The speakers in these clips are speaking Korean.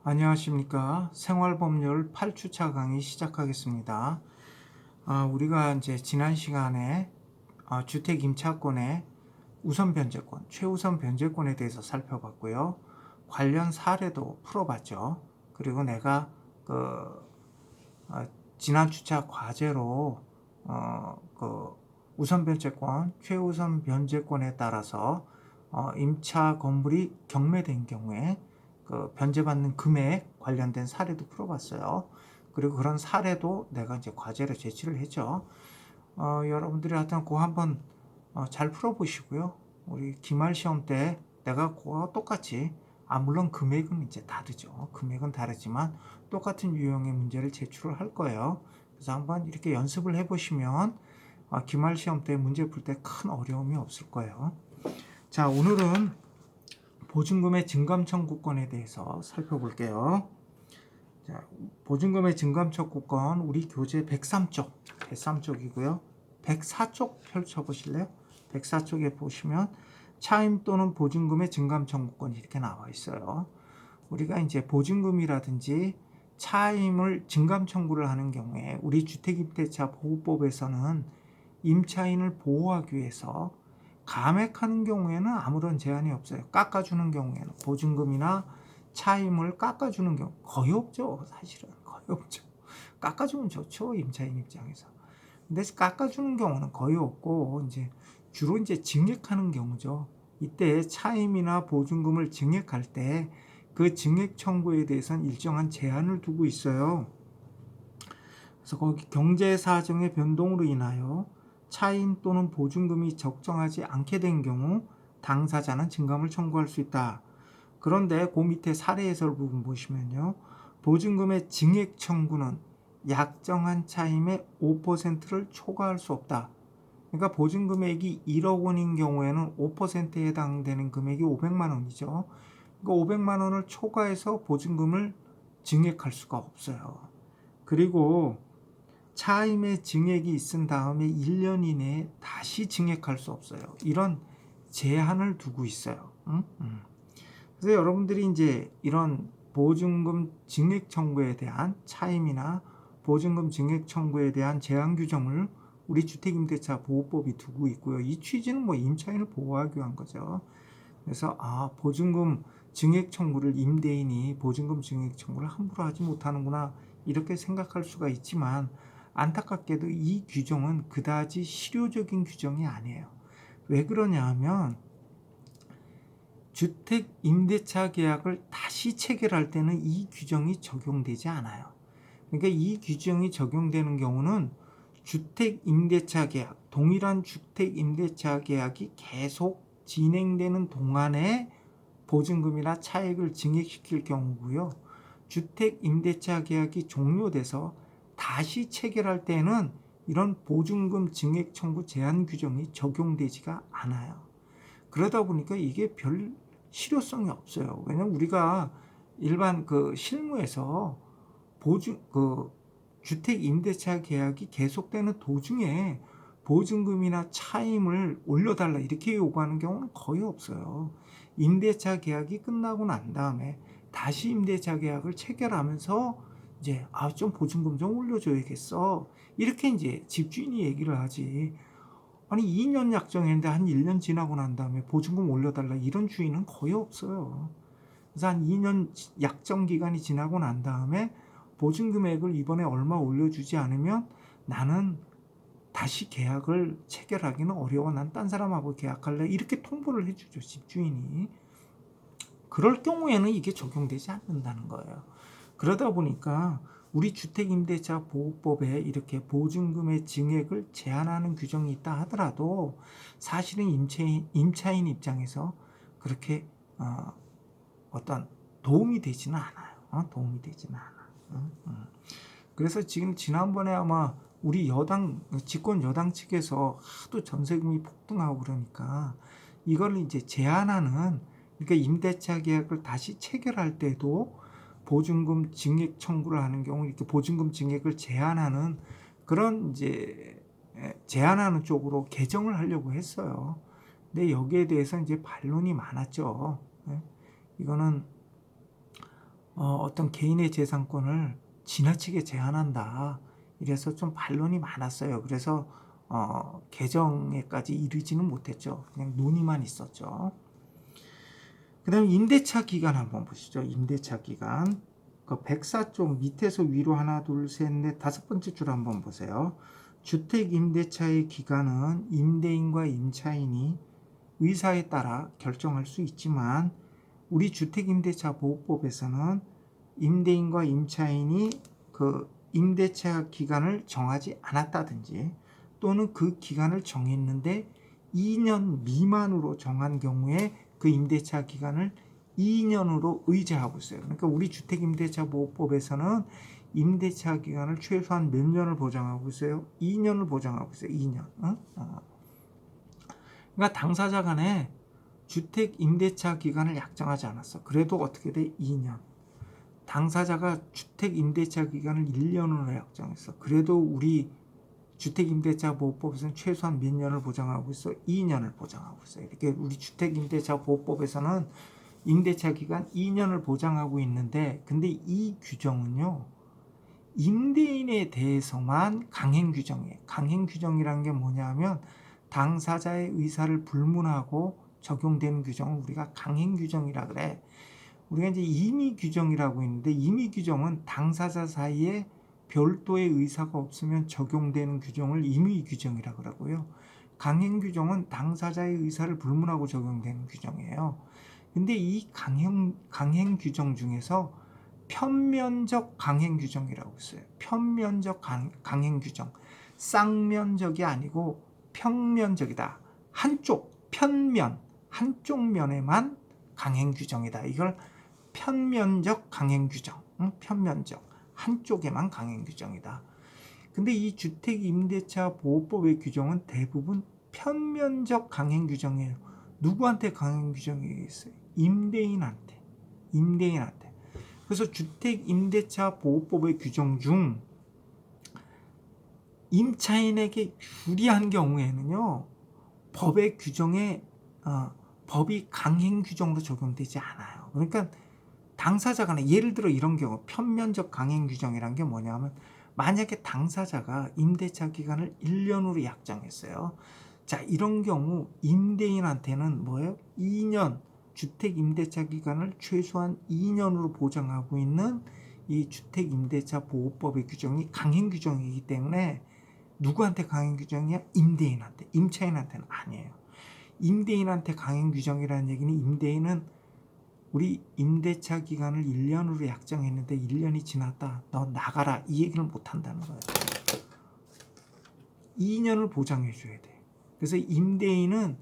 안녕하십니까. 생활법률 8주차 강의 시작하겠습니다. 우리가 이제 지난 시간에 주택 임차권의 우선 변제권, 최우선 변제권에 대해서 살펴봤고요. 관련 사례도 풀어봤죠. 그리고 내가 지난 주차 과제로 우선 변제권, 최우선 변제권에 따라서 임차 건물이 경매된 경우에 변제받는 금액 관련된 사례도 풀어봤어요. 그리고 그런 사례도 내가 이제 과제로 제출을 했죠. 여러분들이 하여튼 그거 한번 잘 풀어보시고요. 우리 기말 시험 때 내가 그거와 똑같이 물론 금액은 이제 다르죠. 금액은 다르지만 똑같은 유형의 문제를 제출을 할 거예요. 그래서 한번 이렇게 연습을 해보시면 기말 시험 때 문제 풀 때 큰 어려움이 없을 거예요. 자, 오늘은 보증금의 증감 청구권에 대해서 살펴볼게요. 자, 보증금의 증감 청구권 우리 교재 103쪽이고요. 104쪽 펼쳐보실래요? 104쪽에 보시면 차임 또는 보증금의 증감 청구권이 이렇게 나와 있어요. 우리가 이제 보증금이라든지 차임을 증감 청구를 하는 경우에 우리 주택임대차 보호법에서는 임차인을 보호하기 위해서 감액하는 경우에는 아무런 제한이 없어요. 깎아주는 경우에는 보증금이나 차임을 깎아주는 경우 거의 없죠. 사실은 거의 없죠. 깎아주면 좋죠. 임차인 입장에서. 근데 깎아주는 경우는 거의 없고 주로 증액하는 경우죠. 이때 차임이나 보증금을 증액할 때 그 증액 청구에 대해서는 일정한 제한을 두고 있어요. 그래서 거기 경제 사정의 변동으로 인하여 차임 또는 보증금이 적정하지 않게 된 경우 당사자는 증감을 청구할 수 있다. 그런데 그 밑에 사례 해설 부분 보시면요. 보증금의 증액 청구는 약정한 차임의 5%를 초과할 수 없다. 그러니까 보증금액이 1억 원인 경우에는 5%에 해당되는 금액이 500만 원이죠. 그러니까 500만 원을 초과해서 보증금을 증액할 수가 없어요. 그리고 차임의 증액이 있은 다음에 1년 이내에 다시 증액할 수 없어요. 이런 제한을 두고 있어요. 그래서 여러분들이 이런 보증금 증액 청구에 대한 차임이나 보증금 증액 청구에 대한 제한 규정을 우리 주택임대차 보호법이 두고 있고요. 이 취지는 임차인을 보호하기 위한 거죠. 그래서 보증금 증액 청구를 임대인이 보증금 증액 청구를 함부로 하지 못하는구나 이렇게 생각할 수가 있지만 안타깝게도 이 규정은 그다지 실효적인 규정이 아니에요. 왜 그러냐 하면 주택 임대차 계약을 다시 체결할 때는 이 규정이 적용되지 않아요. 그러니까 이 규정이 적용되는 경우는 주택 임대차 계약, 동일한 주택 임대차 계약이 계속 진행되는 동안에 보증금이나 차액을 증액시킬 경우고요. 주택 임대차 계약이 종료돼서 다시 체결할 때는 이런 보증금 증액 청구 제한 규정이 적용되지가 않아요. 그러다 보니까 이게 별 실효성이 없어요. 왜냐면 우리가 일반 실무에서 주택 임대차 계약이 계속되는 도중에 보증금이나 차임을 올려달라 이렇게 요구하는 경우는 거의 없어요. 임대차 계약이 끝나고 난 다음에 다시 임대차 계약을 체결하면서 좀 보증금 좀 올려줘야겠어. 이렇게 집주인이 얘기를 하지. 아니 2년 약정했는데 한 1년 지나고 난 다음에 보증금 올려달라 이런 주인은 거의 없어요. 그래서 한 2년 약정 기간이 지나고 난 다음에 보증금액을 이번에 얼마 올려주지 않으면 나는 다시 계약을 체결하기는 어려워. 난 딴 사람하고 계약할래. 이렇게 통보를 해주죠. 집주인이. 그럴 경우에는 이게 적용되지 않는다는 거예요. 그러다 보니까 우리 주택임대차 보호법에 이렇게 보증금의 증액을 제한하는 규정이 있다 하더라도 사실은 임차인 입장에서 그렇게 어떤 도움이 되지는 않아요. 도움이 되지는 않아. 그래서 지난번에 아마 우리 집권 여당 측에서 하도 전세금이 폭등하고 그러니까 이걸 제한하는, 그러니까 임대차 계약을 다시 체결할 때도 보증금 증액 청구를 하는 경우 이렇게 보증금 증액을 제한하는 그런 제한하는 쪽으로 개정을 하려고 했어요. 근데 여기에 대해서 반론이 많았죠. 이거는 어떤 개인의 재산권을 지나치게 제한한다. 이래서 좀 반론이 많았어요. 그래서 개정에까지 이르지는 못했죠. 그냥 논의만 있었죠. 그 다음에 임대차 기간 한번 보시죠. 임대차 기간. 그 104쪽 밑에서 위로 하나, 둘, 셋, 넷, 다섯 번째 줄 한번 보세요. 주택 임대차의 기간은 임대인과 임차인이 의사에 따라 결정할 수 있지만 우리 주택임대차 보호법에서는 임대인과 임차인이 그 임대차 기간을 정하지 않았다든지 또는 그 기간을 정했는데 2년 미만으로 정한 경우에 그 임대차 기간을 2년으로 의제하고 있어요. 그러니까 우리 주택임대차 보호법에서는 임대차 기간을 최소한 몇 년을 보장하고 있어요? 2년을 보장하고 있어요. 2년. 그러니까 당사자 간에 주택 임대차 기간을 약정하지 않았어. 그래도 어떻게 돼? 2년. 당사자가 주택 임대차 기간을 1년으로 약정했어. 그래도 우리 주택 임대차 보호법에서는 최소한 몇 년을 보장하고 있어? 2년을 보장하고 있어. 이렇게 우리 주택 임대차 보호법에서는 임대차 기간 2년을 보장하고 있는데 근데 이 규정은요. 임대인에 대해서만 강행 규정이에요. 강행 규정이라는 게 뭐냐면 당사자의 의사를 불문하고 적용되는 규정을 우리가 강행 규정이라 그래. 우리가 이제 임의 규정이라고 있는데 임의 규정은 당사자 사이에 별도의 의사가 없으면 적용되는 규정을 임의 규정이라 그러고요. 강행 규정은 당사자의 의사를 불문하고 적용되는 규정이에요. 근데 이 강행 규정 중에서 편면적 강행 규정이라고 있어요. 편면적 강행 규정. 쌍면적이 아니고 평면적이다. 한쪽 편면 한쪽 면에만 강행 규정이다. 이걸 편면적 강행 규정. 편면적 한쪽에만 강행 규정이다. 근데 이 주택임대차 보호법의 규정은 대부분 편면적 강행 규정이에요. 누구한테 강행 규정이 있어요? 임대인한테. 임대인한테. 그래서 주택임대차 보호법의 규정 중 임차인에게 유리한 경우에는요. 법의 규정에 법이 강행 규정으로 적용되지 않아요. 그러니까 당사자 간에 예를 들어 이런 경우 편면적 강행 규정이란 게 뭐냐면 만약에 당사자가 임대차 기간을 1년으로 약정했어요. 자, 이런 경우 임대인한테는 뭐예요? 2년 주택 임대차 기간을 최소한 2년으로 보장하고 있는 이 주택 임대차 보호법의 규정이 강행 규정이기 때문에 누구한테 강행 규정이야? 임대인한테. 임차인한테는 아니에요. 임대인한테 강행 규정이라는 얘기는 임대인은 우리 임대차 기간을 1년으로 약정했는데 1년이 지났다. 너 나가라. 이 얘기를 못 한다는 거예요. 2년을 보장해 줘야 돼. 그래서 임대인은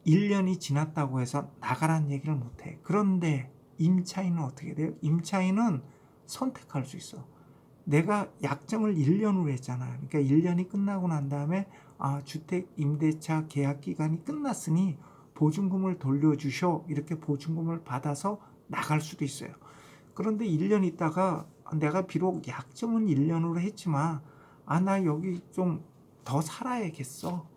1년이 지났다고 해서 나가라는 얘기를 못 해. 그런데 임차인은 어떻게 돼요? 임차인은 선택할 수 있어. 내가 약정을 1년으로 했잖아. 그러니까 1년이 끝나고 난 다음에 주택 임대차 계약 기간이 끝났으니 보증금을 돌려주셔. 이렇게 보증금을 받아서 나갈 수도 있어요. 그런데 1년 있다가 내가 비록 약정은 1년으로 했지만 나 여기 좀 더 살아야겠어.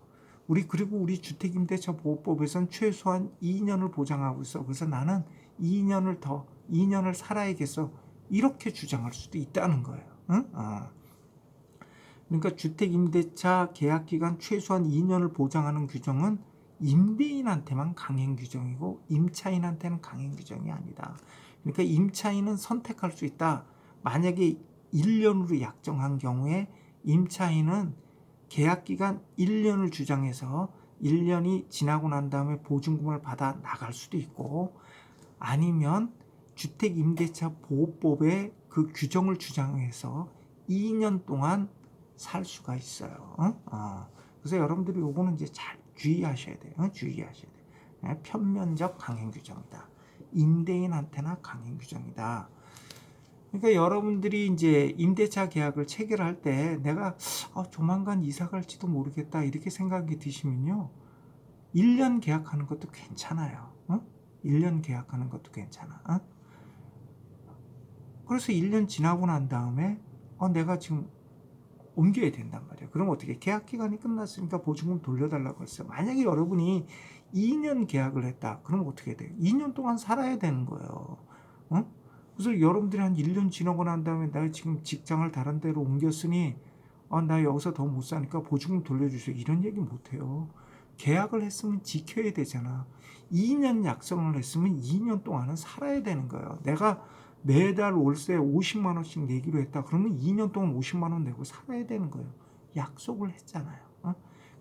그리고 우리 주택임대차 보호법에선 최소한 2년을 보장하고 있어. 그래서 나는 2년을 살아야겠어. 이렇게 주장할 수도 있다는 거예요. 응? 그러니까 주택임대차 계약기간 최소한 2년을 보장하는 규정은 임대인한테만 강행 규정이고 임차인한테는 강행 규정이 아니다. 그러니까 임차인은 선택할 수 있다. 만약에 1년으로 약정한 경우에 임차인은 계약기간 1년을 주장해서 1년이 지나고 난 다음에 보증금을 받아 나갈 수도 있고 아니면 주택임대차 보호법의 그 규정을 주장해서 2년 동안 살 수가 있어요. 그래서 여러분들이 요거는 이제 잘 주의하셔야 돼요. 주의하셔야 돼요. 네, 편면적 강행 규정이다. 임대인한테나 강행 규정이다. 그러니까 여러분들이 이제 임대차 계약을 체결할 때 내가 조만간 이사 갈지도 모르겠다 이렇게 생각이 드시면요. 1년 계약하는 것도 괜찮아요. 1년 계약하는 것도 괜찮아. 그래서 1년 지나고 난 다음에 내가 지금 옮겨야 된단 말이에요. 그럼 어떻게? 계약 기간이 끝났으니까 보증금 돌려달라고 했어요. 만약에 여러분이 2년 계약을 했다. 그럼 어떻게 돼요? 2년 동안 살아야 되는 거예요. 그래서 여러분들이 한 1년 지나고 난 다음에 나 지금 직장을 다른 데로 옮겼으니 나 여기서 더 못 사니까 보증금 돌려주세요. 이런 얘기 못 해요. 계약을 했으면 지켜야 되잖아. 2년 약정을 했으면 2년 동안은 살아야 되는 거예요. 내가 매달 월세 50만 원씩 내기로 했다. 그러면 2년 동안 50만 원 내고 살아야 되는 거예요. 약속을 했잖아요.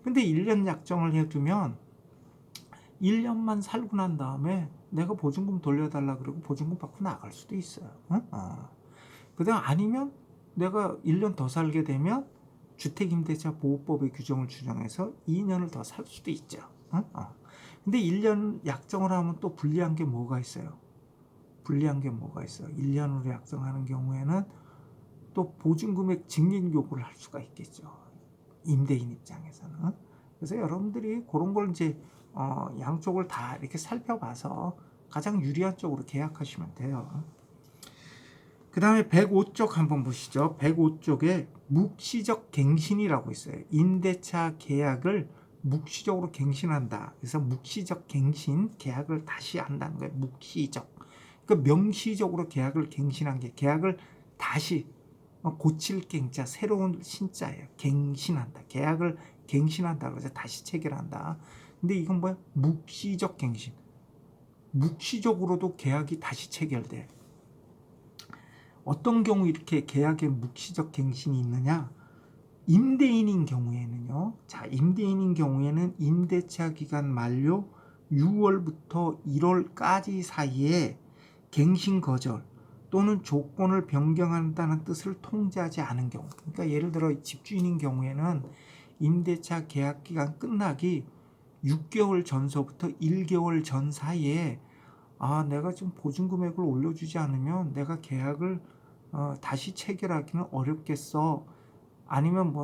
근데 1년 약정을 해두면 1년만 살고 난 다음에 내가 보증금 돌려달라 그러고 보증금 받고 나갈 수도 있어요. 그다음 아니면 내가 1년 더 살게 되면 주택임대차 보호법의 규정을 준용해서 2년을 더 살 수도 있죠. 근데 1년 약정을 하면 또 불리한 게 뭐가 있어요? 불리한 게 뭐가 있어요? 1년으로 약정하는 경우에는 또 보증금액 증액 요구를 할 수가 있겠죠. 임대인 입장에서는. 그래서 여러분들이 그런 걸 이제 양쪽을 다 이렇게 살펴봐서 가장 유리한 쪽으로 계약하시면 돼요. 그 다음에 105쪽 한번 보시죠. 105쪽에 묵시적 갱신이라고 있어요. 임대차 계약을 묵시적으로 갱신한다. 그래서 묵시적 갱신, 계약을 다시 한다는 거예요. 묵시적. 그러니까 명시적으로 계약을 갱신한 게 계약을 다시 고칠 갱자, 새로운 신자예요. 갱신한다. 계약을 갱신한다. 그래서 다시 체결한다. 근데 이건 뭐야? 묵시적 갱신. 묵시적으로도 계약이 다시 체결돼. 어떤 경우 이렇게 계약에 묵시적 갱신이 있느냐? 임대인인 경우에는요. 자, 임대인인 경우에는 임대차 기간 만료 6월부터 1월까지 사이에 갱신 거절 또는 조건을 변경한다는 뜻을 통지하지 않은 경우. 그러니까 예를 들어 집주인인 경우에는 임대차 계약 기간 끝나기 6개월 전서부터 1개월 전 사이에 내가 지금 보증금액을 올려주지 않으면 내가 계약을 다시 체결하기는 어렵겠어. 아니면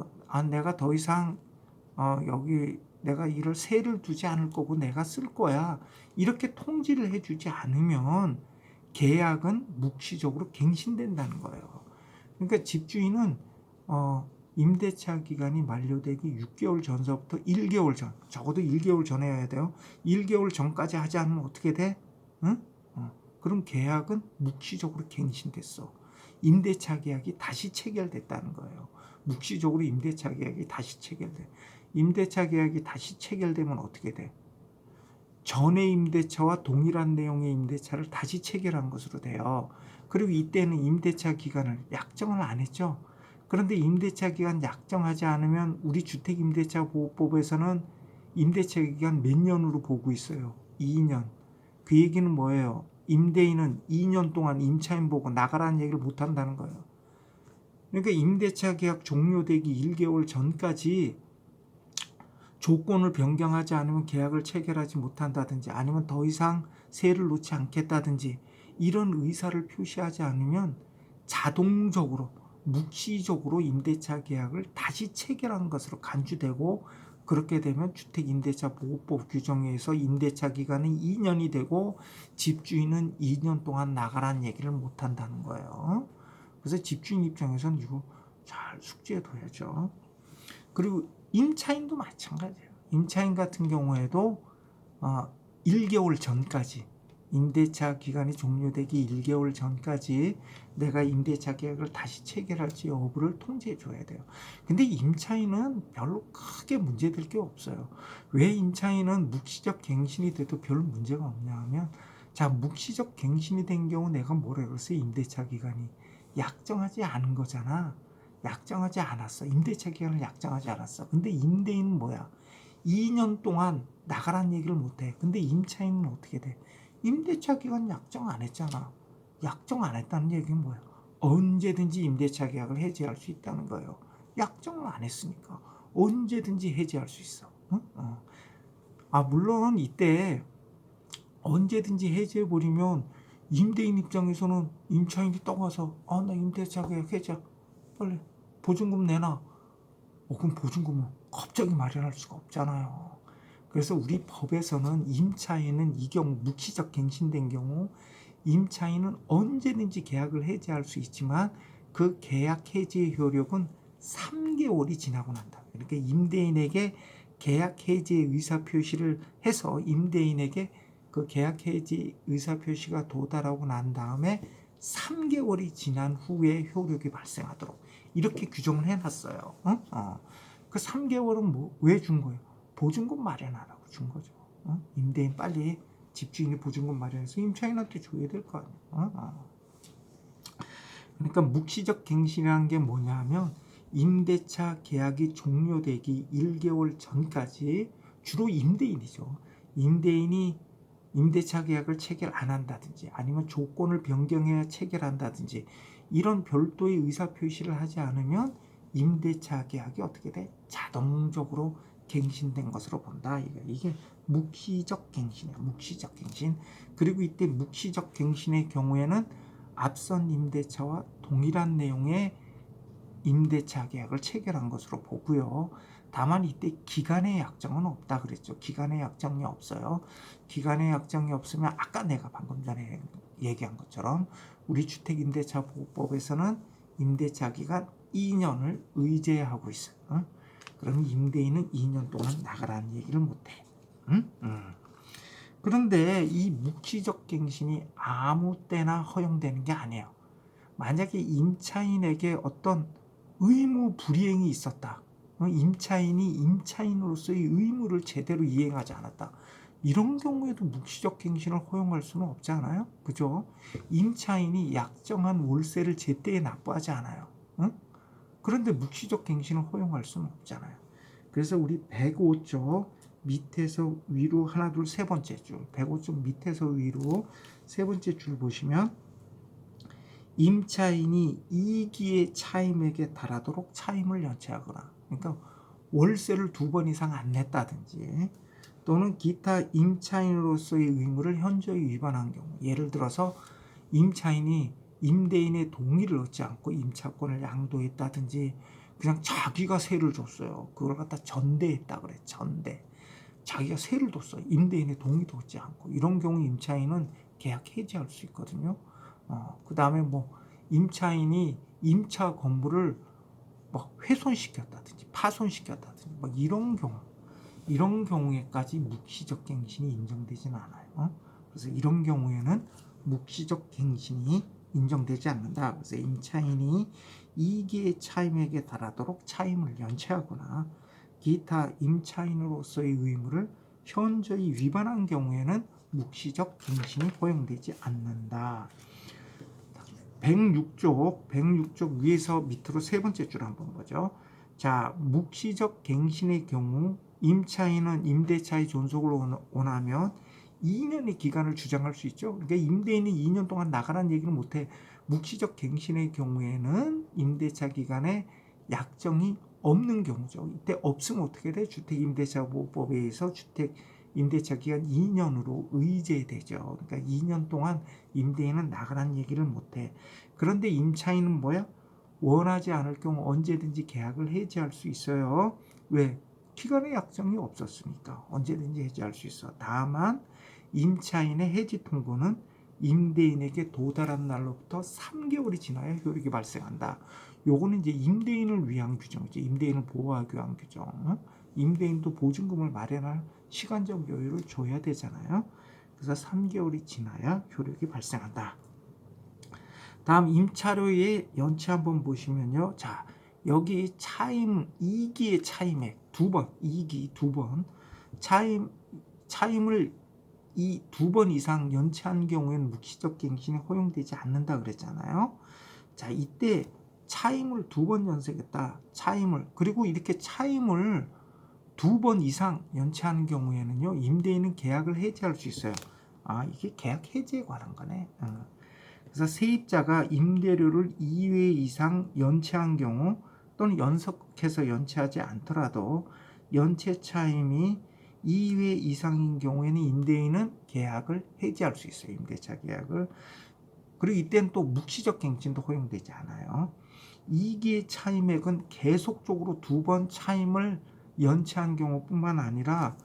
내가 더 이상 여기 내가 이를 세를 두지 않을 거고 내가 쓸 거야. 이렇게 통지를 해주지 않으면 계약은 묵시적으로 갱신된다는 거예요. 그러니까 집주인은 임대차 기간이 만료되기 6개월 전서부터 1개월 전, 적어도 1개월 전에 해야 돼요. 1개월 전까지 하지 않으면 어떻게 돼? 응? 그럼 계약은 묵시적으로 갱신됐어. 임대차 계약이 다시 체결됐다는 거예요. 묵시적으로 임대차 계약이 다시 체결돼. 임대차 계약이 다시 체결되면 어떻게 돼? 전의 임대차와 동일한 내용의 임대차를 다시 체결한 것으로 돼요. 그리고 이때는 임대차 기간을 약정을 안 했죠. 그런데 임대차 기간 약정하지 않으면 우리 주택임대차보호법에서는 임대차 기간 몇 년으로 보고 있어요? 2년. 그 얘기는 뭐예요? 임대인은 2년 동안 임차인 보고 나가라는 얘기를 못 한다는 거예요. 그러니까 임대차 계약 종료되기 1개월 전까지 조건을 변경하지 않으면 계약을 체결하지 못한다든지 아니면 더 이상 세를 놓지 않겠다든지 이런 의사를 표시하지 않으면 자동적으로 묵시적으로 임대차 계약을 다시 체결한 것으로 간주되고 그렇게 되면 주택임대차보호법 규정에 의해서 임대차 기간은 2년이 되고 집주인은 2년 동안 나가라는 얘기를 못한다는 거예요. 그래서 집주인 입장에서는 이거 잘 숙지해둬야죠. 그리고 임차인도 마찬가지예요. 임차인 같은 경우에도 1개월 전까지 임대차 기간이 종료되기 1개월 전까지 내가 임대차 계약을 다시 체결할지 여부를 통지해 줘야 돼요. 근데 임차인은 별로 크게 문제될 게 없어요. 왜 임차인은 묵시적 갱신이 돼도 별 문제가 없냐 하면 자, 묵시적 갱신이 된 경우 내가 뭐라 그랬어요? 임대차 기간이 약정하지 않은 거잖아. 약정하지 않았어. 임대차 기간을 약정하지 않았어. 근데 임대인은 뭐야? 2년 동안 나가란 얘기를 못해. 근데 임차인은 어떻게 돼? 임대차 기간 약정 안 했잖아. 약정 안 했다는 얘기는 뭐야? 언제든지 임대차 계약을 해지할 수 있다는 거예요. 약정을 안 했으니까 언제든지 해지할 수 있어. 응? 물론 이때 언제든지 해지해버리면 임대인 입장에서는 임차인이 떠가서 나 임대차 계약 해지야. 빨리 보증금 내놔. 그럼 보증금을 갑자기 마련할 수가 없잖아요. 그래서 우리 법에서는 임차인은 이 경우 묵시적 갱신된 경우 임차인은 언제든지 계약을 해지할 수 있지만 그 계약 해지의 효력은 3개월이 지나고 난다. 그러니까 임대인에게 계약 해지의 의사 표시를 해서 임대인에게 그 계약 해지 의사 표시가 도달하고 난 다음에 3개월이 지난 후에 효력이 발생하도록 이렇게 규정을 해놨어요. 그 3개월은 왜 준 거예요? 보증금 마련하라고 준 거죠. 임대인 빨리 집주인이 보증금 마련해서 임차인한테 줘야 될 거 아니에요. 그러니까 묵시적 갱신이라는 게 뭐냐면 임대차 계약이 종료되기 1개월 전까지 주로 임대인이죠. 임대인이 임대차 계약을 체결 안 한다든지 아니면 조건을 변경해야 체결한다든지 이런 별도의 의사표시를 하지 않으면 임대차 계약이 어떻게 돼? 자동적으로 갱신된 것으로 본다. 이게 묵시적 갱신이야. 묵시적 갱신. 그리고 이때 묵시적 갱신의 경우에는 앞선 임대차와 동일한 내용의 임대차 계약을 체결한 것으로 보고요. 다만 이때 기간의 약정은 없다 그랬죠. 기간의 약정이 없어요. 기간의 약정이 없으면 아까 내가 방금 전에 얘기한 것처럼 우리 주택임대차보호법에서는 임대차 기간 2년을 의제하고 있어요. 그럼 임대인은 2년 동안 나가라는 얘기를 못해. 그런데 이 묵시적 갱신이 아무 때나 허용되는 게 아니에요. 만약에 임차인에게 어떤 의무 불이행이 있었다. 임차인이 임차인으로서의 의무를 제대로 이행하지 않았다. 이런 경우에도 묵시적 갱신을 허용할 수는 없지 않아요? 그죠? 임차인이 약정한 월세를 제때에 납부하지 않아요. 그런데 묵시적 갱신을 허용할 수는 없잖아요. 그래서 우리 105쪽 밑에서 위로 하나 둘 세 번째 줄 105쪽 밑에서 위로 세 번째 줄 보시면 임차인이 이기의 차임액에 달하도록 차임을 연체하거나 그러니까 월세를 2번 이상 안 냈다든지 또는 기타 임차인으로서의 의무를 현저히 위반한 경우 예를 들어서 임차인이 임대인의 동의를 얻지 않고 임차권을 양도했다든지 그냥 자기가 세를 줬어요. 그걸 갖다 전대했다 그래. 전대. 자기가 세를 뒀어요. 임대인의 동의도 얻지 않고 이런 경우 임차인은 계약 해지할 수 있거든요. 그 다음에 임차인이 임차 건물을 훼손시켰다든지 파손시켰다든지 이런 경우에까지 묵시적 갱신이 인정되지는 않아요. 그래서 이런 경우에는 묵시적 갱신이 인정되지 않는다. 그래서 임차인이 이기의 차임액에 달하도록 차임을 연체하거나 기타 임차인으로서의 의무를 현저히 위반한 경우에는 묵시적 갱신이 허용되지 않는다. 106쪽 위에서 밑으로 세 번째 줄 한번 보죠. 자, 묵시적 갱신의 경우 임차인은 임대차의 존속을 원하면 2년의 기간을 주장할 수 있죠. 그러니까 임대인이 2년 동안 나가라는 얘기는 못해. 묵시적 갱신의 경우에는 임대차 기간에 약정이 없는 경우죠. 이때 없으면 어떻게 돼? 주택임대차보호법에 의해서 주택임대차 기간 2년으로 의제되죠. 그러니까 2년 동안 임대인은 나가라는 얘기를 못해. 그런데 임차인은 뭐야? 원하지 않을 경우 언제든지 계약을 해지할 수 있어요. 왜? 기간의 약정이 없었으니까 언제든지 해지할 수 있어. 다만 임차인의 해지 통보는 임대인에게 도달한 날로부터 3개월이 지나야 효력이 발생한다. 요거는 이제 임대인을 위한 규정이죠. 임대인을 보호하기 위한 규정. 임대인도 보증금을 마련할 시간적 여유를 줘야 되잖아요. 그래서 3개월이 지나야 효력이 발생한다. 다음 임차료의 연체 한번 보시면요. 자, 여기 차임 2기의 차임액 2번, 2기 2번 차임을 이 2번 이상 연체한 경우에는 묵시적 갱신이 허용되지 않는다 그랬잖아요. 자, 이때 차임을 2번 연체했다. 차임을 그리고 이렇게 차임을 2번 이상 연체하는 경우에는요. 임대인은 계약을 해지할 수 있어요. 이게 계약 해지에 관한 거네. 그래서 세입자가 임대료를 2회 이상 연체한 경우 또는 연속해서 연체하지 않더라도 연체 차임이 2회 이상인 경우에는 임대인은 계약을 해지할 수 있어요. 임대차 계약을. 그리고 이때는 또 묵시적 갱신도 허용되지 않아요. 2기의 차임액은 계속적으로 2번 차임을 연체한 경우뿐만 아니라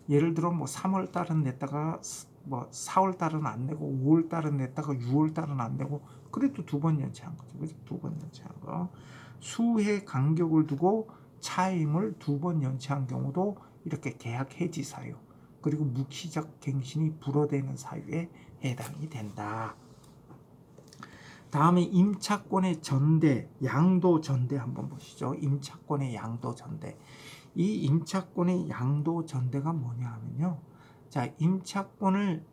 예를 들어 3월 달은 냈다가 4월 달은 안 내고 5월 달은 냈다가 6월 달은 안 내고 그래도 2번 연체한 거죠. 그래서 2번 연체한 거. 수해 간격을 두고 차임을 2번 연체한 경우도 이렇게 계약 해지 사유 그리고 묵시적 갱신이 불어되는 사유에 해당이 된다. 다음에 임차권의 전대, 양도 전대 한번 보시죠. 임차권의 양도 전대. 이 임차권의 양도 전대가 뭐냐 하면요. 자, 임차권을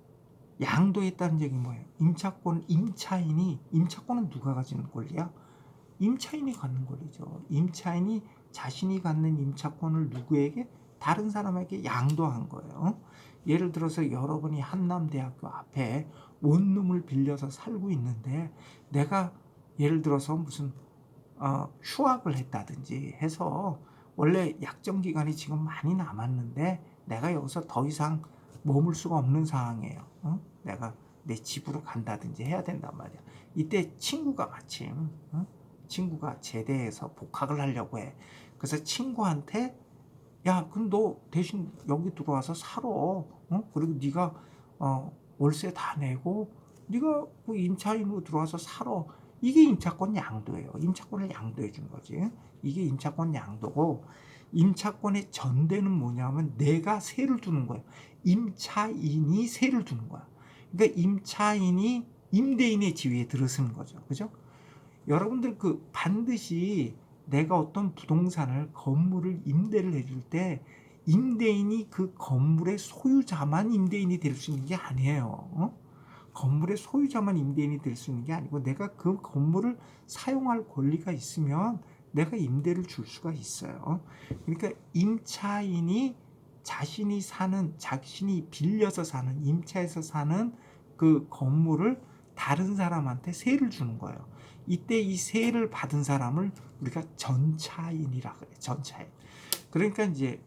양도했다는 얘기 뭐예요? 임차권은 누가 가지는 권리야? 임차인이 갖는 권리죠. 임차인이 자신이 갖는 임차권을 누구에게? 다른 사람에게 양도한 거예요. 예를 들어서 여러분이 한남대학교 앞에 원룸을 빌려서 살고 있는데 내가 예를 들어서 무슨 휴학을 했다든지 해서 원래 약정 기간이 지금 많이 남았는데 내가 여기서 더 이상 머물 수가 없는 상황이에요. 내가 내 집으로 간다든지 해야 된단 말이야. 이때 친구가 마침 친구가 제대해서 복학을 하려고 해. 그래서 친구한테 야, 그럼 너 대신 여기 들어와서 살아. 그리고 네가 월세 다 내고 네가 그 임차인으로 들어와서 살아. 이게 임차권 양도예요. 임차권을 양도해 준 거지. 이게 임차권 양도고 임차권의 전대는 뭐냐면 내가 세를 두는 거예요. 임차인이 세를 두는 거야. 그러니까 임차인이 임대인의 지위에 들어서는 거죠. 그죠? 여러분들 반드시 내가 어떤 부동산을 건물을 임대를 해줄 때 임대인이 그 건물의 소유자만 임대인이 될 수 있는 게 아니에요. 건물의 소유자만 임대인이 될 수 있는 게 아니고 내가 그 건물을 사용할 권리가 있으면 내가 임대를 줄 수가 있어요. 그러니까 임차인이 자신이 빌려서 사는 임차해서 사는 그 건물을 다른 사람한테 세를 주는 거예요. 이때 이 세를 받은 사람을 우리가 전차인이라 그래. 전차인. 그러니까 이제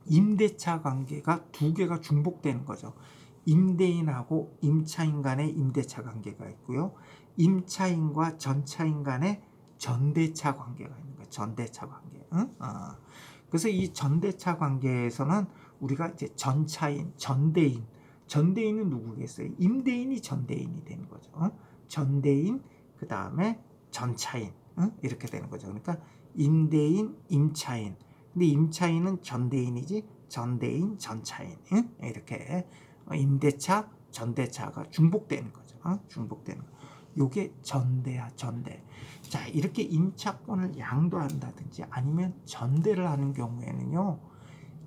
임대차 관계가 두 개가 중복되는 거죠. 임대인하고 임차인 간의 임대차 관계가 있고요. 임차인과 전차인 간의 전대차 관계가 있는 거예요. 전대차 관계. 응? 그래서 이 전대차 관계에서는 우리가 이제 전차인, 전대인은 누구겠어요? 임대인이 전대인이 되는 거죠. 전대인, 그 다음에 전차인, 이렇게 되는 거죠. 그러니까 임대인, 임차인. 근데 임차인은 전대인이지, 전대인, 전차인, 이렇게 임대차, 전대차가 중복되는 거죠. 중복되는 거. 요게 전대야, 전대. 자, 이렇게 임차권을 양도한다든지 아니면 전대를 하는 경우에는요,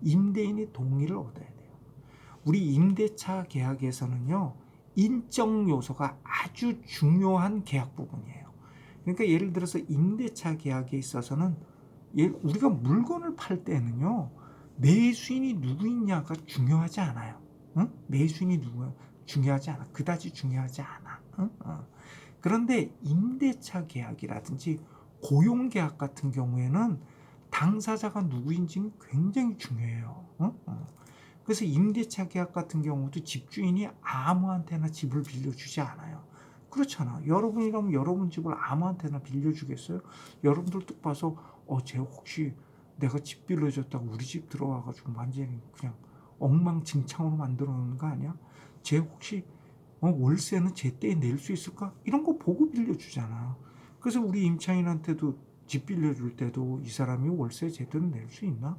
임대인의 동의를 얻어야 돼요. 우리 임대차 계약에서는요, 인적 요소가 아주 중요한 계약 부분이에요. 그러니까 예를 들어서 임대차 계약에 있어서는 우리가 물건을 팔 때는요, 매수인이 누구있냐가 중요하지 않아요. 매수인이 누구야? 중요하지 않아. 그다지 중요하지 않아. 그런데 임대차 계약이라든지 고용계약 같은 경우에는 당사자가 누구인지는 굉장히 중요해요. 그래서 임대차 계약 같은 경우도 집주인이 아무한테나 집을 빌려주지 않아요. 그렇잖아. 여러분이라면 여러분 집을 아무한테나 빌려주겠어요? 여러분들 뚝 봐서 쟤 혹시 내가 집 빌려줬다고 우리 집 들어와가지고 완전히 그냥 엉망진창으로 만들어 놓는 거 아니야? 쟤 혹시 월세는 제때에 낼 수 있을까? 이런 거 보고 빌려주잖아. 그래서 우리 임차인한테도 집 빌려줄 때도 이 사람이 월세 제대로 낼 수 있나?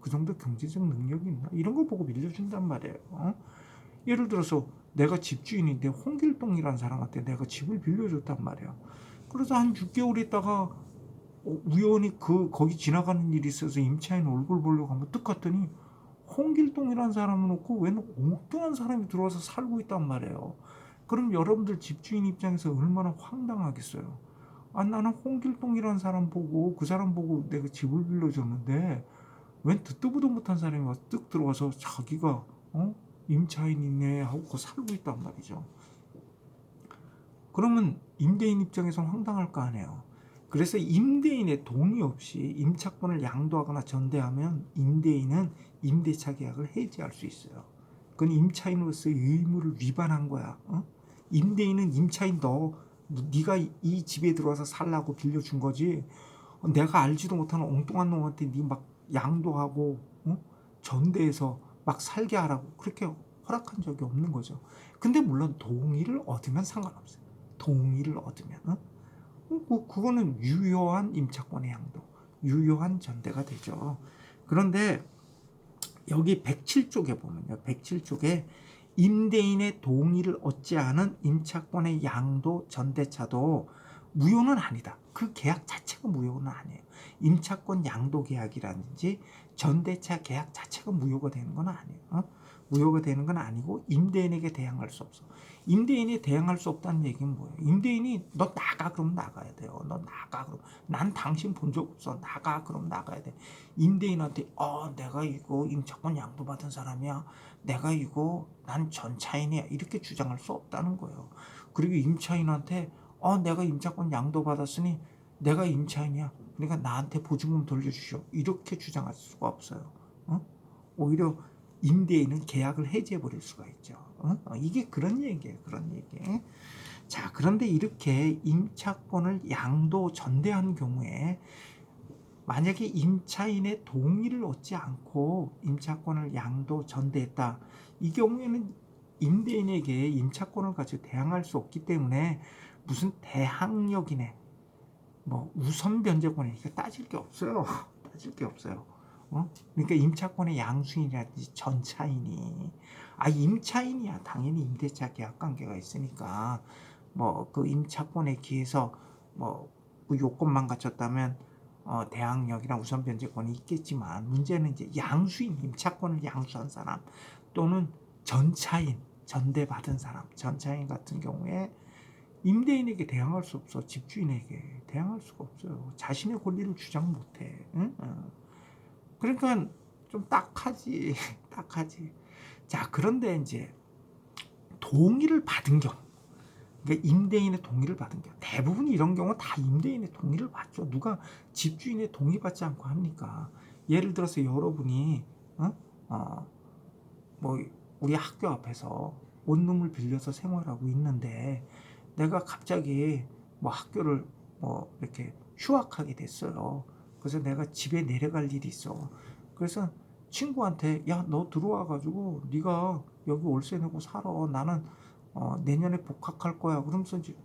그 정도 경제적 능력이 있나? 이런 거 보고 빌려준단 말이에요. 예를 들어서 내가 집주인인데 홍길동이라는 사람한테 내가 집을 빌려줬단 말이야. 그래서 한 6개월 있다가 우연히 거기 지나가는 일이 있어서 임차인 얼굴 보려고 한번 뜩 갔더니 홍길동이라는 사람을 놓고 웬 엉뚱한 사람이 들어와서 살고 있단 말이에요. 그럼 여러분들 집주인 입장에서 얼마나 황당하겠어요. 나는 홍길동이라는 사람 보고 그 사람 보고 내가 집을 빌려줬는데 웬 듣도 보도 못한 사람이 와서 뜩 들어와서 자기가 임차인이네 하고 살고 있단 말이죠. 그러면 임대인 입장에서는 황당할 거 아니에요. 그래서 임대인의 동의 없이 임차권을 양도하거나 전대하면 임대인은 임대차 계약을 해지할 수 있어요. 그건 임차인으로서의 의무를 위반한 거야. 임대인은 임차인 네가 이 집에 들어와서 살라고 빌려준 거지. 내가 알지도 못하는 엉뚱한 놈한테 네 막 양도하고 전대해서 막 살게 하라고 그렇게 허락한 적이 없는 거죠. 근데 물론 동의를 얻으면 상관없어요. 동의를 얻으면 그거는 유효한 임차권의 양도, 유효한 전대가 되죠. 그런데 여기 107쪽에 보면요. 107쪽에 임대인의 동의를 얻지 않은 임차권의 양도 전대차도 무효는 아니다. 그 계약 자체가 무효는 아니에요. 임차권 양도 계약이라든지 전대차 계약 자체가 무효가 되는 건 아니에요. 무효가 되는 건 아니고 임대인에게 대항할 수 없어. 임대인이 대항할 수 없다는 얘기는 뭐예요? 임대인이 너 나가 그러면 나가야 돼요. 너 나가 그럼 난 당신 본 적 없어. 나가 그럼 나가야 돼. 임대인한테 내가 이거 임차권 양도받은 사람이야. 내가 이거 난 전차인이야. 이렇게 주장할 수 없다는 거예요. 그리고 임차인한테 내가 임차권 양도받았으니 내가 임차인이야. 그러니까 나한테 보증금 돌려주시오. 이렇게 주장할 수가 없어요. 오히려 임대인은 계약을 해지해버릴 수가 있죠. 이게 그런 얘기예요. 그런 얘기. 자, 그런데 이렇게 임차권을 양도 전대한 경우에 만약에 임차인의 동의를 얻지 않고 임차권을 양도 전대했다. 이 경우에는 임대인에게 임차권을 가지고 대항할 수 없기 때문에 무슨 대항력이네, 뭐 우선 변제권에 이렇게 따질 게 없어요. 따질 게 없어요. 그러니까 임차권의 양수인이라든지 전차인이 임차인이야 당연히 임대차 계약 관계가 있으니까 뭐 그 임차권에 기해서 뭐그 요건만 갖췄다면 대항력이나 우선 변제권이 있겠지만 문제는 이제 양수인 임차권을 양수한 사람 또는 전차인 전대받은 사람 전차인 같은 경우에 임대인에게 대항할 수 없어. 집주인에게 대항할 수가 없어요. 자신의 권리를 주장 못해. 응? 그러니까 좀 딱하지. 딱하지. 자, 그런데 이제 동의를 받은 경우, 그러니까 임대인의 동의를 받은 경우, 대부분 이런 경우 다 임대인의 동의를 받죠. 누가 집주인의 동의 받지 않고 합니까? 예를 들어서 여러분이 뭐 우리 학교 앞에서 원룸을 빌려서 생활하고 있는데 내가 갑자기 뭐 학교를 뭐 이렇게 휴학하게 됐어요. 그래서 내가 집에 내려갈 일이 있어. 그래서 친구한테 야, 너 들어와 가지고 네가 여기 월세 내고 살아. 나는 내년에 복학할 거야. 그러면서 이제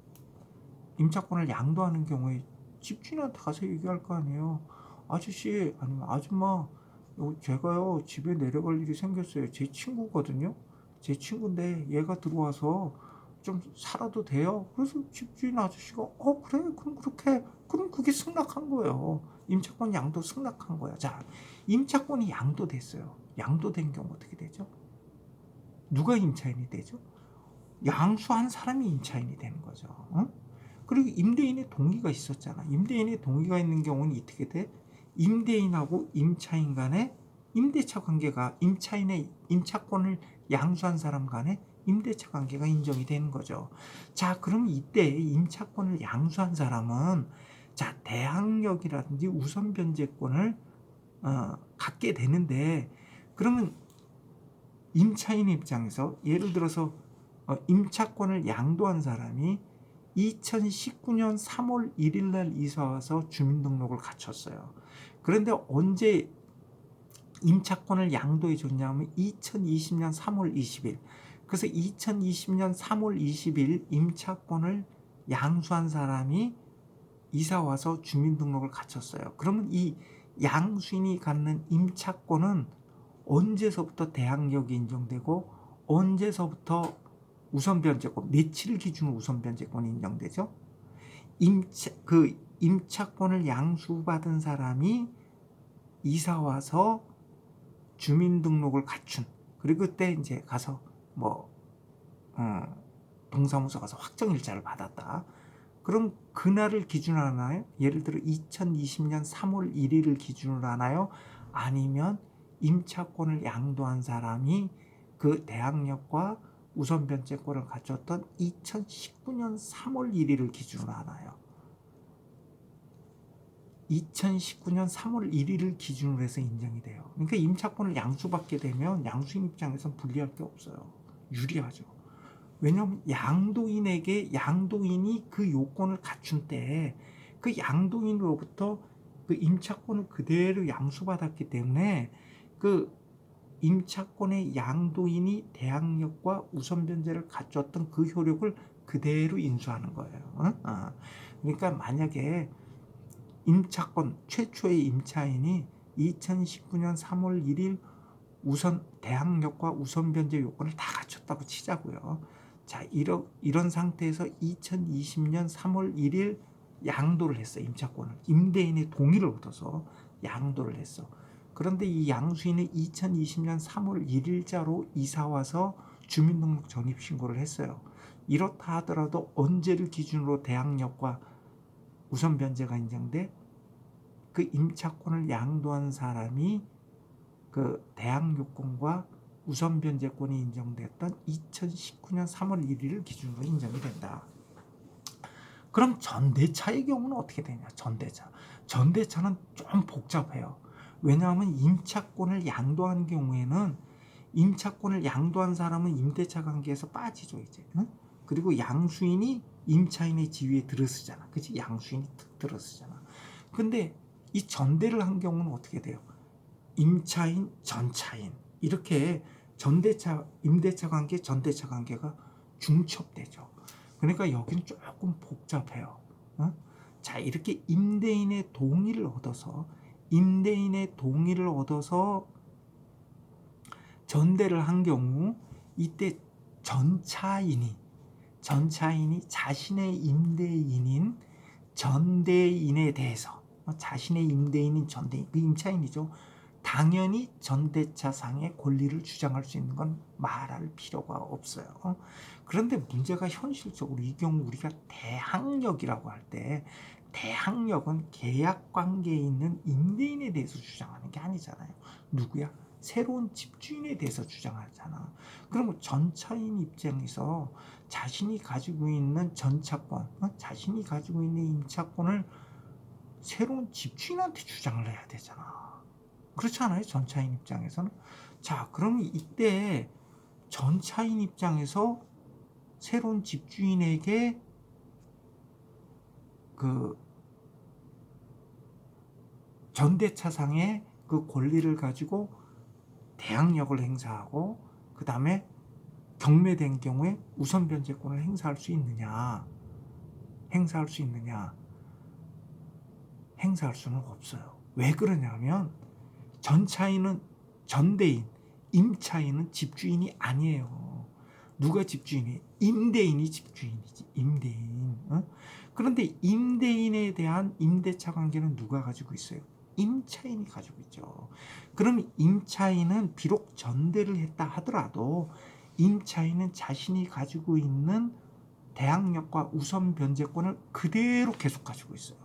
임차권을 양도하는 경우에 집주인한테 가서 얘기할 거 아니에요. 아저씨 아니면 아줌마 제가요 집에 내려갈 일이 생겼어요. 제 친구거든요. 제 친구인데 얘가 들어와서 좀 살아도 돼요? 그래서 집주인 아저씨가 그래 그럼 그렇게 그럼 그게 승낙한 거예요. 임차권 양도 승낙한 거야. 자, 임차권이 양도됐어요. 양도된 경우 어떻게 되죠? 누가 임차인이 되죠? 양수한 사람이 임차인이 되는 거죠. 그리고 임대인의 동의가 있었잖아. 임대인의 동의가 있는 경우는 어떻게 돼? 임대인하고 임차인 간의 임대차 관계가 임차인의 임차권을 양수한 사람 간의 임대차 관계가 인정이 되는 거죠. 자, 그럼 이때 임차권을 양수한 사람은 자, 대항력이라든지 우선 변제권을 갖게 되는데 그러면 임차인 입장에서 예를 들어서 임차권을 양도한 사람이 2019년 3월 1일 날 이사 와서 주민등록을 갖췄어요. 그런데 언제 임차권을 양도해 줬냐면 2020년 3월 20일. 그래서 2020년 3월 20일 임차권을 양수한 사람이 이사 와서 주민등록을 갖췄어요. 그러면 이 양수인이 갖는 임차권은 언제서부터 대항력이 인정되고 언제서부터 우선 변제권, 며칠 기준으로 우선 변제권이 인정되죠? 임차권을 양수받은 사람이 이사 와서 주민등록을 갖춘. 그리고 그때 이제 가서 동사무소 가서 확정일자를 받았다. 그럼 그날을 기준으로 하나요? 예를 들어 2020년 3월 1일을 기준으로 하나요? 아니면 임차권을 양도한 사람이 그 대항력과 우선 변제권을 갖췄던 2019년 3월 1일을 기준으로 하나요? 2019년 3월 1일을 기준으로 해서 인정이 돼요. 그러니까 임차권을 양수받게 되면 양수인 입장에서는 불리할 게 없어요. 유리하죠. 왜냐하면 양도인이 그 요건을 갖춘 때 그 양도인으로부터 그 임차권을 그대로 양수받았기 때문에 그 임차권의 양도인이 대항력과 우선 변제를 갖췄던 그 효력을 그대로 인수하는 거예요. 그러니까 만약에 임차권 최초의 임차인이 2019년 3월 1일 대항력과 우선 변제 요건을 다 갖췄다고 치자고요. 자, 이런 상태에서 2020년 3월 1일 양도를 했어. 임차권을. 임대인의 동의를 얻어서 양도를 했어. 그런데 이 양수인은 2020년 3월 1일자로 이사와서 주민등록 전입신고를 했어요. 이렇다 하더라도 언제를 기준으로 대항력과 우선 변제가 인정돼? 그 임차권을 양도한 사람이 그 대항요건과 우선 변제권이 인정됐던 2019년 3월 1일을 기준으로 인정이 된다. 그럼 전대차의 경우는 어떻게 되냐? 전대차는 좀 복잡해요. 왜냐하면 임차권을 양도한 경우에는 임차권을 양도한 사람은 임대차 관계에서 빠지죠, 이제. 응? 그리고 양수인이 임차인의 지위에 들어서잖아. 그치? 양수인이 들어서잖아. 근데 이 전대를 한 경우는 어떻게 돼요? 임차인, 전차인. 이렇게 임대차 관계, 전대차 관계가 중첩되죠. 그러니까 여기는 조금 복잡해요. 어? 자, 이렇게 임대인의 동의를 얻어서 전대를 한 경우, 이때 전차인이 자신의 임대인인 전대인에 대해서, 자신의 임대인인 전대인, 그 임차인이죠. 당연히 전대차상의 권리를 주장할 수 있는 건 말할 필요가 없어요. 그런데 문제가 현실적으로 이 경우 우리가 대항력이라고 할 때, 대항력은 계약 관계에 있는 임대인에 대해서 주장하는 게 아니잖아요. 누구야? 새로운 집주인에 대해서 주장하잖아. 그럼 전차인 입장에서 자신이 가지고 있는 전차권, 자신이 가지고 있는 임차권을 새로운 집주인한테 주장을 해야 되잖아. 그렇지 않아요? 전차인 입장에서는. 자, 그럼 이때 전차인 입장에서 새로운 집주인에게 그 전대차상의 그 권리를 가지고 대항력을 행사하고 그 다음에 경매된 경우에 우선 변제권을 행사할 수 있느냐? 행사할 수는 없어요. 왜 그러냐면 전차인은 전대인, 임차인은 집주인이 아니에요. 누가 집주인이에요? 임대인이 집주인이지. 임대인. 그런데 임대인에 대한 임대차 관계는 누가 가지고 있어요? 임차인이 가지고 있죠. 그럼 임차인은 비록 전대를 했다 하더라도 임차인은 자신이 가지고 있는 대항력과 우선 변제권을 그대로 계속 가지고 있어요.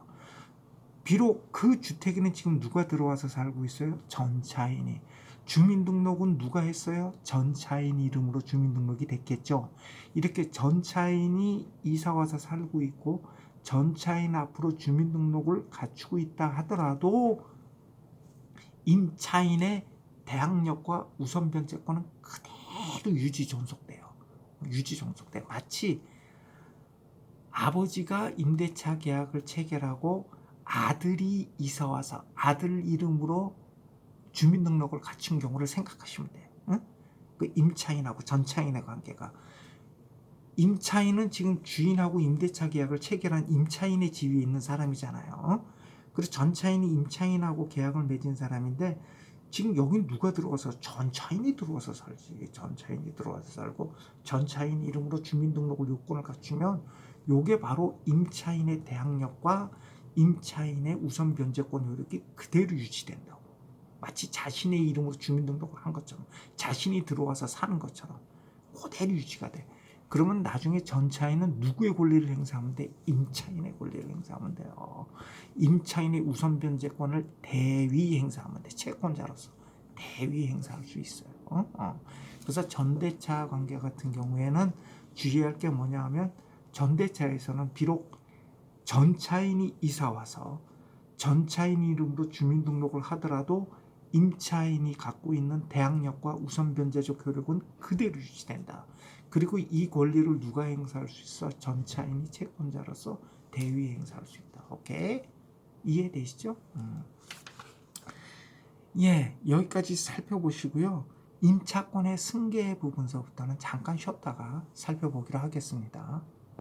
비록 그 주택에는 지금 누가 들어와서 살고 있어요? 전차인이. 주민등록은 누가 했어요? 전차인 이름으로 주민등록이 됐겠죠. 이렇게 전차인이 이사와서 살고 있고 전차인 앞으로 주민등록을 갖추고 있다 하더라도 임차인의 대항력과 우선 변제권은 그대로 유지 존속돼요. 마치 아버지가 임대차 계약을 체결하고 아들이 이사와서 아들 이름으로 주민등록을 갖춘 경우를 생각하시면 돼요. 응? 그 임차인하고 전차인의 관계가. 임차인은 지금 주인하고 임대차 계약을 체결한 임차인의 지위에 있는 사람이잖아요. 그리고 전차인이 임차인하고 계약을 맺은 사람인데 지금 여긴 누가 들어와서 전차인이 들어와서 살지. 전차인이 들어와서 살고 전차인 이름으로 주민등록을 요건을 갖추면 요게 바로 임차인의 대항력과 임차인의 우선 변제권 효력이 그대로 유지된다고. 마치 자신의 이름으로 주민등록을 한 것처럼 자신이 들어와서 사는 것처럼 그대로 유지가 돼. 그러면 나중에 전차인은 누구의 권리를 행사하면 돼? 임차인의 권리를 행사하면 돼요. 임차인의 우선 변제권을 대위 행사하면 돼. 채권자로서 대위 행사할 수 있어요. 그래서 전대차 관계 같은 경우에는 주의할 게 뭐냐 하면 전대차에서는 비록 전차인이 이사와서 전차인 이름으로 주민등록을 하더라도 임차인이 갖고 있는 대항력과 우선 변제적 효력은 그대로 유지된다. 그리고 이 권리를 누가 행사할 수 있어? 전차인이 채권자로서 대위 행사할 수 있다. 오케이? 이해되시죠? 예, 여기까지 살펴보시고요. 임차권의 승계 부분서부터는 잠깐 쉬었다가 살펴보기로 하겠습니다.